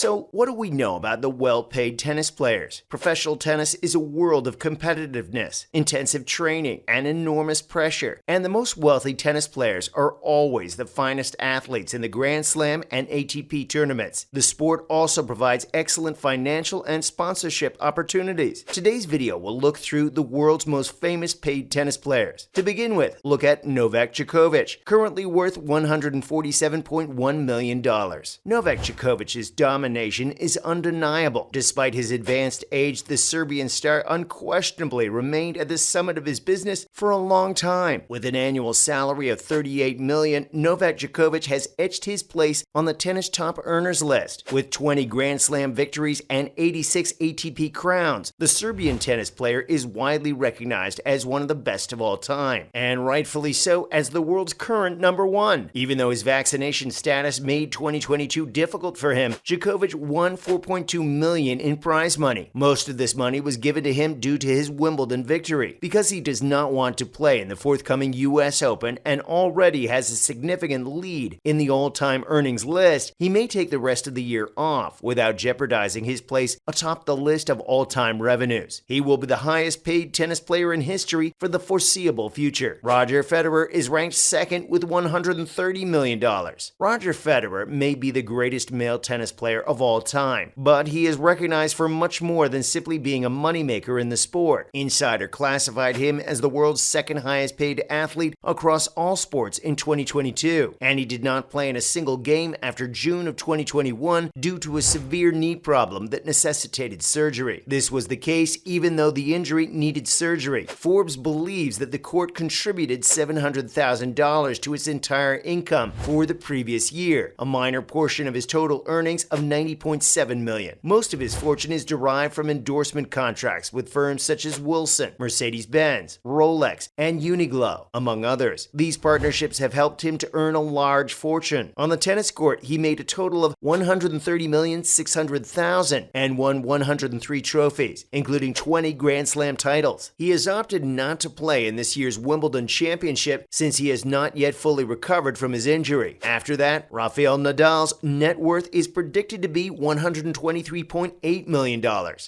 So, what do we know about the well-paid tennis players? Professional tennis is a world of competitiveness, intensive training, and enormous pressure. And the most wealthy tennis players are always the finest athletes in the Grand Slam and ATP tournaments. The sport also provides excellent financial and sponsorship opportunities. Today's video will look through the world's most famous paid tennis players. To begin with, look at Novak Djokovic, currently worth $147.1 million. Novak Djokovic's domination is undeniable. Despite his advanced age, the Serbian star unquestionably remained at the summit of his business for a long time. With an annual salary of $38 million, Novak Djokovic has etched his place on the tennis top earners list. With 20 Grand Slam victories and 86 ATP crowns, the Serbian tennis player is widely recognized as one of the best of all time, and rightfully so as the world's current number one. Even though his vaccination status made 2022 difficult for him, Djokovic won $4.2 million in prize money. Most of this money was given to him due to his Wimbledon victory. Because he does not want to play in the forthcoming US Open and already has a significant lead in the all-time earnings list, he may take the rest of the year off without jeopardizing his place atop the list of all-time revenues. He will be the highest paid tennis player in history for the foreseeable future. Roger Federer is ranked second with $130 million. Roger Federer may be the greatest male tennis player of all time, but he is recognized for much more than simply being a moneymaker in the sport. Insider classified him as the world's second highest paid athlete across all sports in 2022, and he did not play in a single game after June of 2021 due to a severe knee problem that necessitated surgery. This was the case even though the injury needed surgery. Forbes believes that the court contributed $700,000 to its entire income for the previous year, a minor portion of his total earnings of $90.7 million. Most of his fortune is derived from endorsement contracts with firms such as Wilson, Mercedes-Benz, Rolex, and Uniqlo, among others. These partnerships have helped him to earn a large fortune. On the tennis court, he made a total of $130,600,000 and won 103 trophies, including 20 Grand Slam titles. He has opted not to play in this year's Wimbledon Championship since he has not yet fully recovered from his injury. After that, Rafael Nadal's net worth is predicted to be $123.8 million.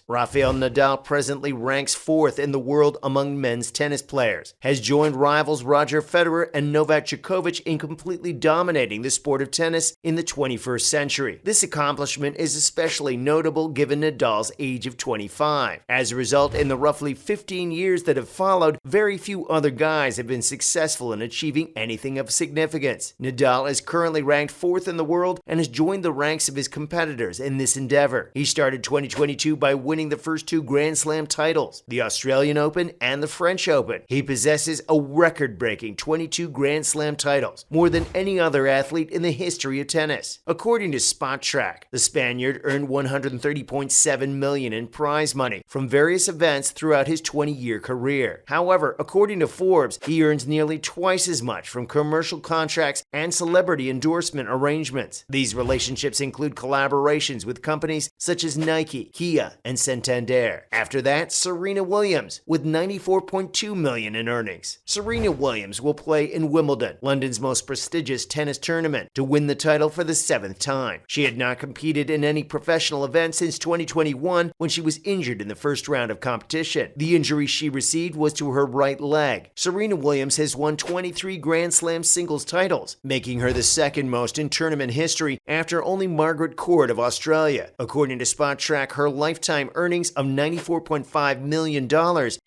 Rafael Nadal presently ranks fourth in the world among men's tennis players, has joined rivals Roger Federer and Novak Djokovic in completely dominating the sport of tennis in the 21st century. This accomplishment is especially notable given Nadal's age of 25. As a result, in the roughly 15 years that have followed, very few other guys have been successful in achieving anything of significance. Nadal is currently ranked fourth in the world and has joined the ranks of his competitors in this endeavor. He started 2022 by winning the first two Grand Slam titles, the Australian Open and the French Open. He possesses a record-breaking 22 Grand Slam titles, more than any other athlete in the history of tennis. According to Spotrac, the Spaniard earned $130.7 million in prize money from various events throughout his 20-year career. However, according to Forbes, he earns nearly twice as much from commercial contracts and celebrity endorsement arrangements. These relationships include collaborations with companies such as Nike, Kia, and Santander. After that, Serena Williams with $94.2 million in earnings. Serena Williams will play in Wimbledon, London's most prestigious tennis tournament, to win the title for the seventh time. She had not competed in any professional event since 2021 when she was injured in the first round of competition. The injury she received was to her right leg. Serena Williams has won 23 Grand Slam singles titles, making her the second most in tournament history after only Margaret Court of Australia. According to Spotrac, her lifetime earnings of $94.5 million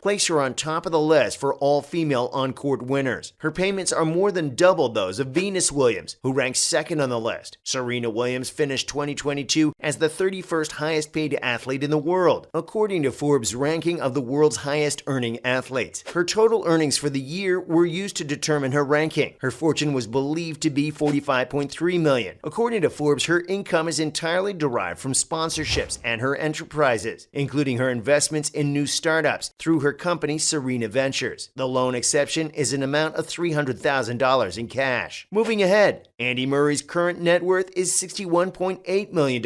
place her on top of the list for all female on-court winners. Her payments are more than double those of Venus Williams, who ranks second on the list. Serena Williams finished 2022 as the 31st highest paid athlete in the world, according to Forbes' ranking of the world's highest earning athletes. Her total earnings for the year were used to determine her ranking. Her fortune was believed to be $45.3 million. According to Forbes, her income is entirely derived from sponsorships and her enterprises, including her investments in new startups through her company Serena Ventures. The lone exception is an amount of $300,000 in cash. Moving ahead, Andy Murray's current net worth is $61.8 million.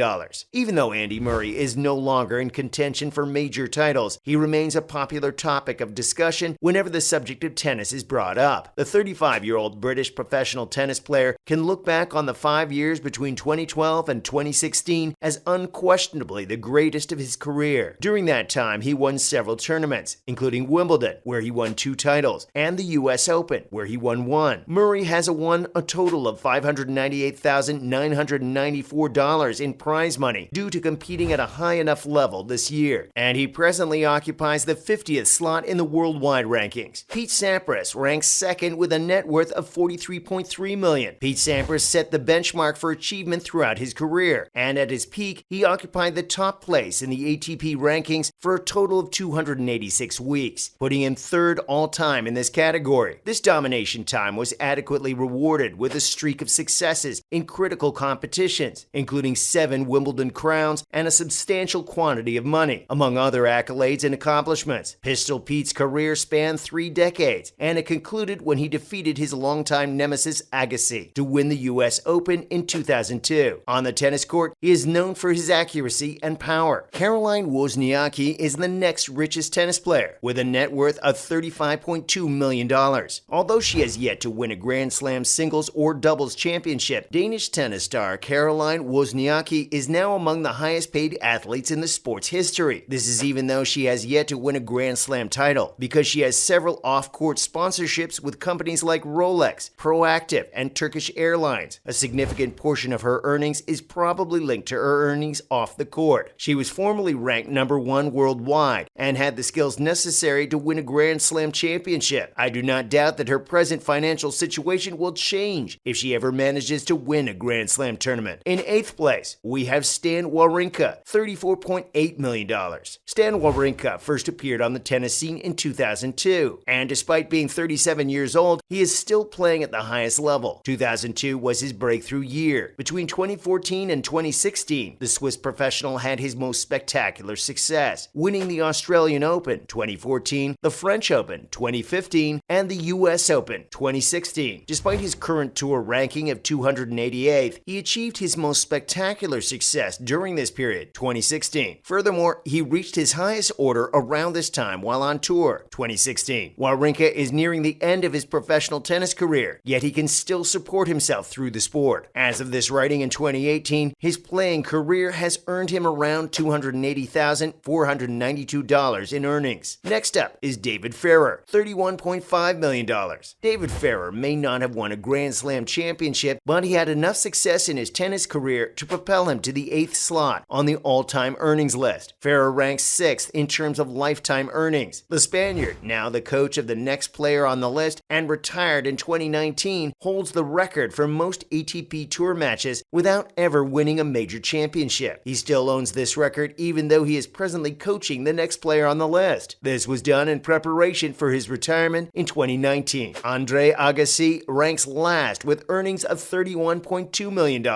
Even though Andy Murray is no longer in contention for major titles, he remains a popular topic of discussion whenever the subject of tennis is brought up. The 35-year-old British professional tennis player can look back on the 5 years between 2012 and 2016 2016 as unquestionably the greatest of his career. During that time, he won several tournaments, including Wimbledon, where he won 2 titles, and the US Open, where he won 1. Murray has won a total of $598,994 in prize money due to competing at a high enough level this year, and he presently occupies the 50th slot in the worldwide rankings. Pete Sampras ranks second with a net worth of $43.3 million. Pete Sampras set the benchmark for achievement throughout his career, and at his peak, he occupied the top place in the ATP rankings for a total of 286 weeks, putting him third all-time in this category. This domination time was adequately rewarded with a streak of successes in critical competitions, including 7 Wimbledon crowns and a substantial quantity of money, among other accolades and accomplishments. Pistol Pete's career spanned 3 decades, and it concluded when he defeated his longtime nemesis Agassi to win the US Open in 2002. On the tennis court, he is known for his accuracy and power. Caroline Wozniacki is the next richest tennis player, with a net worth of $35.2 million. Although she has yet to win a Grand Slam singles or doubles championship, Danish tennis star Caroline Wozniacki is now among the highest paid athletes in the sport's history. This is even though she has yet to win a Grand Slam title, because she has several off-court sponsorships with companies like Rolex, Proactive, and Turkish Airlines. A significant portion of her earnings is probably linked to her earnings off the court. She was formerly ranked number 1 worldwide and had the skills necessary to win a Grand Slam championship. I do not doubt that her present financial situation will change if she ever manages to win a Grand Slam tournament. In 8th place, we have Stan Wawrinka, $34.8 million. Stan Wawrinka first appeared on the tennis scene in 2002, and despite being 37 years old, he is still playing at the highest level. 2002 was his breakthrough year. Between 2014 and 2016, the Swiss professional had his most spectacular success, winning the Australian Open 2014, the French Open 2015, and the US Open 2016. Despite his current tour ranking of 288th, he achieved his most spectacular success during this period, 2016. Furthermore, he reached his highest order around this time while on tour, 2016. Wawrinka is nearing the end of his professional tennis career, yet he can still support himself through the sport. As of this writing in 2018, his playing career has earned him around $280,492 in earnings. Next up is David Ferrer, $31.5 million. David Ferrer may not have won a Grand Slam championship, but he had enough success in his tennis career to propel him to the 8th slot on the all-time earnings list. Ferrer ranks 6th in terms of lifetime earnings. The Spaniard, now the coach of the next player on the list and retired in 2019, holds the record for most ATP Tour matches without ever winning a major championship. He still owns this record even though he is presently coaching the next player on the list. This was done in preparation for his retirement in 2019. Andre Agassi ranks last with earnings of $31.2 million.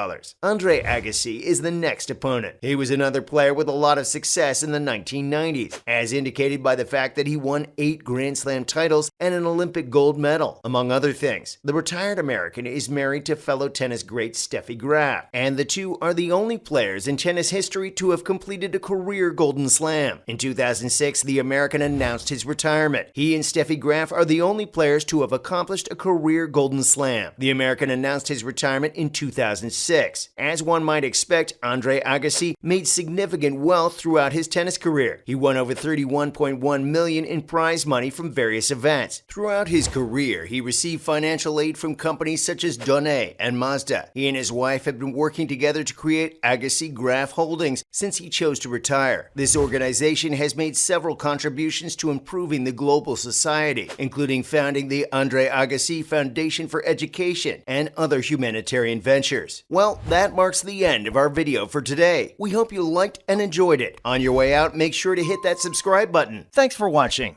Andre Agassi is the next opponent. He was another player with a lot of success in the 1990s, as indicated by the fact that he won 8 Grand Slam titles and an Olympic gold medal, among other things. The retired American is married to fellow tennis great Steffi Graf, and the two are the only players in tennis history to have completed a career Golden Slam. In 2006, the American announced his retirement. He and Steffi Graf are the only players to have accomplished a career Golden Slam. The American announced his retirement in 2006. As one might expect, Andre Agassi made significant wealth throughout his tennis career. He won over $31.1 million in prize money from various events. Throughout his career, he received financial aid from companies such as Donnay and Mazda. He and his wife have been working together to create Agassi Graf Holdings since he chose to retire. This organization has made several contributions to improving the global society, including founding the Andre Agassi Foundation for Education and other humanitarian ventures. Well, that marks the end of our video for today. We hope you liked and enjoyed it. On your way out, make sure to hit that subscribe button. Thanks for watching.